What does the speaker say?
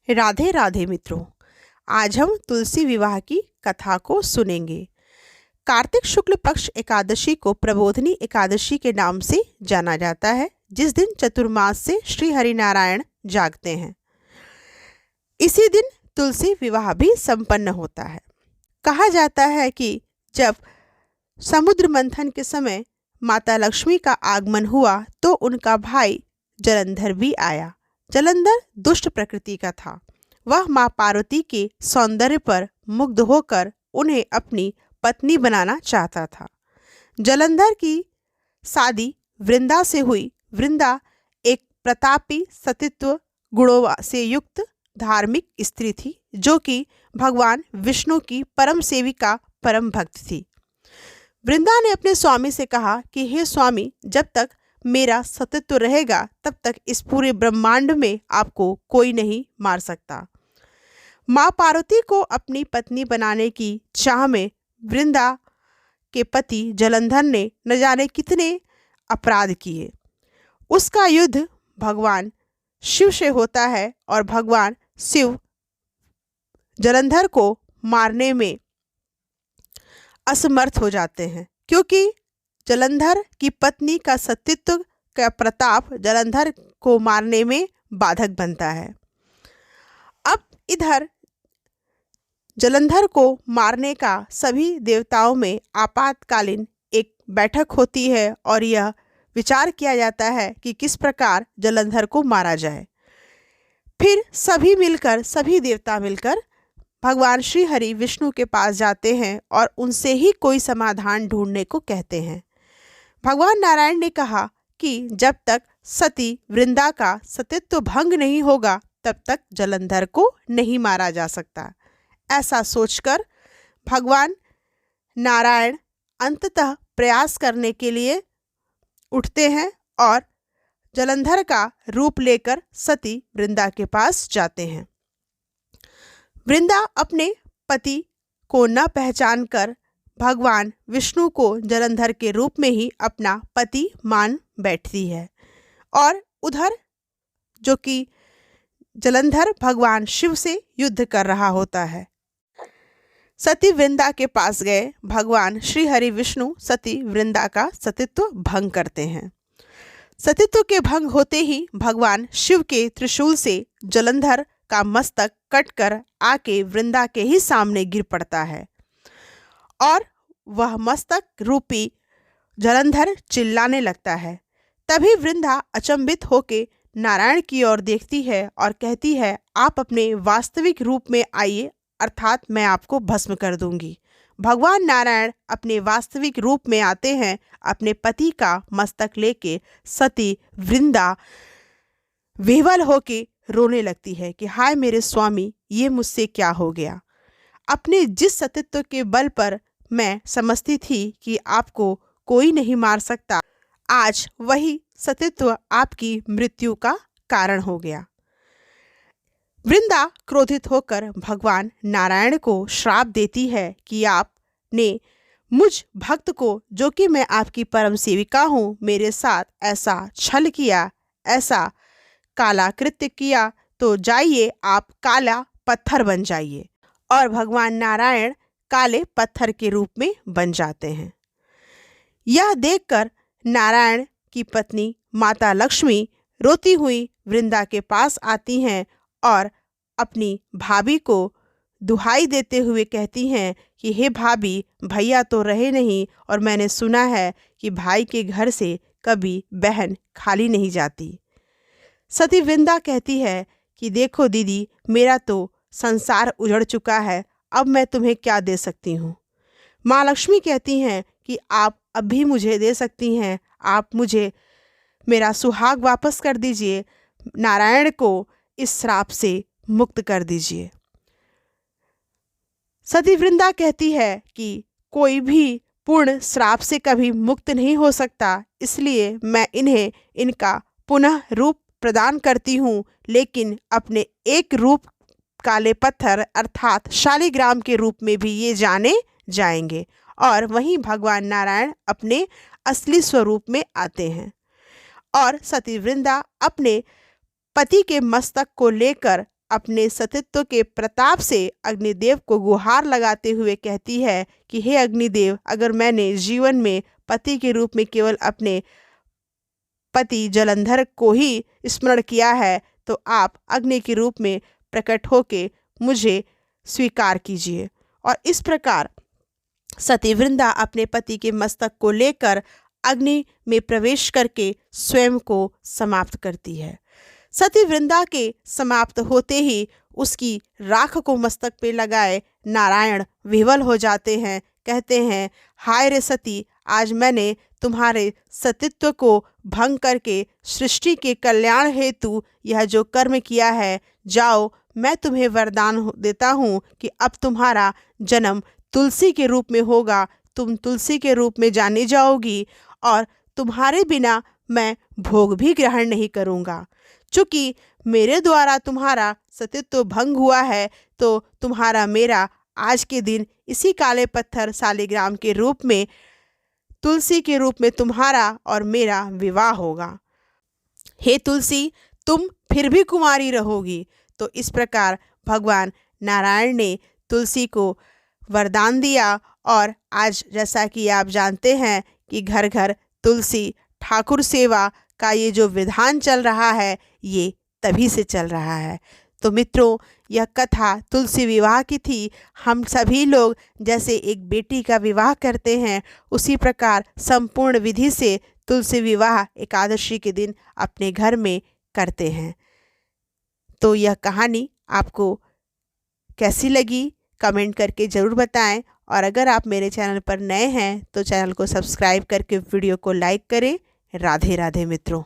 राधे राधे मित्रों। आज हम तुलसी विवाह की कथा को सुनेंगे। कार्तिक शुक्ल पक्ष एकादशी को प्रबोधिनी एकादशी के नाम से जाना जाता है, जिस दिन चतुर्मास से श्री हरिनारायण जागते हैं। इसी दिन तुलसी विवाह भी संपन्न होता है। कहा जाता है कि जब समुद्र मंथन के समय माता लक्ष्मी का आगमन हुआ तो उनका भाई जलंधर भी आया। जलंधर दुष्ट प्रकृति का था। वह मां पार्वती के सौंदर्य पर मुग्ध होकर उन्हें अपनी पत्नी बनाना चाहता था। जलंधर की शादी वृंदा से हुई। वृंदा एक प्रतापी सतीत्व गुणों से युक्त धार्मिक स्त्री थी, जो कि भगवान विष्णु की परम सेविका परम भक्त थी। वृंदा ने अपने स्वामी से कहा कि हे स्वामी, जब तक मेरा सतीत्व रहेगा तब तक इस पूरे ब्रह्मांड में आपको कोई नहीं मार सकता। मां पार्वती को अपनी पत्नी बनाने की चाह में वृंदा के पति जलंधर ने न जाने कितने अपराध किए। उसका युद्ध भगवान शिव से होता है और भगवान शिव जलंधर को मारने में असमर्थ हो जाते हैं, क्योंकि जलंधर की पत्नी का सतीत्व का प्रताप जलंधर को मारने में बाधक बनता है। अब इधर जलंधर को मारने का सभी देवताओं में आपातकालीन एक बैठक होती है और यह विचार किया जाता है कि किस प्रकार जलंधर को मारा जाए। फिर सभी देवता मिलकर भगवान श्री हरि विष्णु के पास जाते हैं और उनसे ही कोई समाधान ढूंढने को कहते हैं। भगवान नारायण ने कहा कि जब तक सती वृंदा का सतीत्व भंग नहीं होगा तब तक जलंधर को नहीं मारा जा सकता। ऐसा सोचकर भगवान नारायण अंततः प्रयास करने के लिए उठते हैं और जलंधर का रूप लेकर सती वृंदा के पास जाते हैं। वृंदा अपने पति को न पहचान कर भगवान विष्णु को जलंधर के रूप में ही अपना पति मान बैठती है और उधर जो कि जलंधर भगवान शिव से युद्ध कर रहा होता है। सती वृंदा के पास गए। भगवान श्री हरि विष्णु सती वृंदा का सतीत्व भंग करते हैं। सतीत्व के भंग होते ही भगवान शिव के त्रिशूल से जलंधर का मस्तक कटकर आके वृंदा के ही सामने गिर पड़ता है और वह मस्तक रूपी जलंधर चिल्लाने लगता है। तभी वृंदा अचंभित होके नारायण की ओर देखती है और कहती है, आप अपने वास्तविक रूप में आइए, अर्थात मैं आपको भस्म कर दूंगी। भगवान नारायण अपने वास्तविक रूप में आते हैं। अपने पति का मस्तक लेके सती वृंदा विह्वल होके रोने लगती है कि हाय मेरे स्वामी, ये मुझसे क्या हो गया। अपने जिस सतीत्व के बल पर मैं समझती थी कि आपको कोई नहीं मार सकता, आज वही सतीत्व आपकी मृत्यु का कारण हो गया। वृंदा क्रोधित होकर भगवान नारायण को श्राप देती है कि आपने मुझ भक्त को, जो कि मैं आपकी परम सेविका हूँ, मेरे साथ ऐसा छल किया, ऐसा काला कृत्य किया, तो जाइए आप काला पत्थर बन जाइए। और भगवान नारायण काले पत्थर के रूप में बन जाते हैं। यह देखकर नारायण की पत्नी माता लक्ष्मी रोती हुई वृंदा के पास आती हैं और अपनी भाभी को दुहाई देते हुए कहती हैं कि हे भाभी, भैया तो रहे नहीं और मैंने सुना है कि भाई के घर से कभी बहन खाली नहीं जाती। सती वृंदा कहती है कि देखो दीदी, मेरा तो संसार उजड़ चुका है, अब मैं तुम्हें क्या दे सकती हूँ। माँ लक्ष्मी कहती हैं कि आप अब भी मुझे दे सकती हैं, आप मुझे मेरा सुहाग वापस कर दीजिए, नारायण को इस श्राप से मुक्त कर दीजिए। सती वृंदा कहती है कि कोई भी पूर्ण श्राप से कभी मुक्त नहीं हो सकता, इसलिए मैं इन्हें इनका पुनः रूप प्रदान करती हूँ, लेकिन अपने एक रूप काले पत्थर अर्थात शालिग्राम के रूप में भी ये जाने जाएंगे। और वहीं भगवान नारायण अपने असली स्वरूप में आते हैं और सती वृंदा अपने पति के मस्तक को लेकर अपने सतीत्व के प्रताप से अग्निदेव को गुहार लगाते हुए कहती है कि हे अग्निदेव, अगर मैंने जीवन में पति के रूप में केवल अपने पति जलंधर को ही स्मरण किया है, तो आप अग्नि के रूप में प्रकट होके मुझे स्वीकार कीजिए। और इस प्रकार सती वृंदा अपने पति के मस्तक को लेकर अग्नि में प्रवेश करके स्वयं को समाप्त करती है। सती वृंदा के समाप्त होते ही उसकी राख को मस्तक पे लगाए नारायण विह्वल हो जाते हैं। कहते हैं, हाय रे सती, आज मैंने तुम्हारे सतीत्व को भंग करके सृष्टि के कल्याण हेतु यह जो कर्म किया है, जाओ, मैं तुम्हें वरदान देता हूँ कि अब तुम्हारा जन्म तुलसी के रूप में होगा। तुम तुलसी के रूप में जानी जाओगी और तुम्हारे बिना मैं भोग भी ग्रहण नहीं करूँगा। चूँकि मेरे द्वारा तुम्हारा सतीत्व भंग हुआ है, तो तुम्हारा मेरा आज के दिन इसी काले पत्थर शालिग्राम के रूप में, तुलसी के रूप में तुम्हारा और मेरा विवाह होगा। हे तुलसी, तुम फिर भी कुंवारी रहोगी। तो इस प्रकार भगवान नारायण ने तुलसी को वरदान दिया। और आज जैसा कि आप जानते हैं कि घर घर तुलसी ठाकुर सेवा का ये जो विधान चल रहा है, ये तभी से चल रहा है। तो मित्रों, यह कथा तुलसी विवाह की थी। हम सभी लोग जैसे एक बेटी का विवाह करते हैं, उसी प्रकार संपूर्ण विधि से तुलसी विवाह एकादशी के दिन अपने घर में करते हैं। तो यह कहानी आपको कैसी लगी कमेंट करके ज़रूर बताएं। और अगर आप मेरे चैनल पर नए हैं तो चैनल को सब्सक्राइब करके वीडियो को लाइक करें। राधे राधे मित्रों।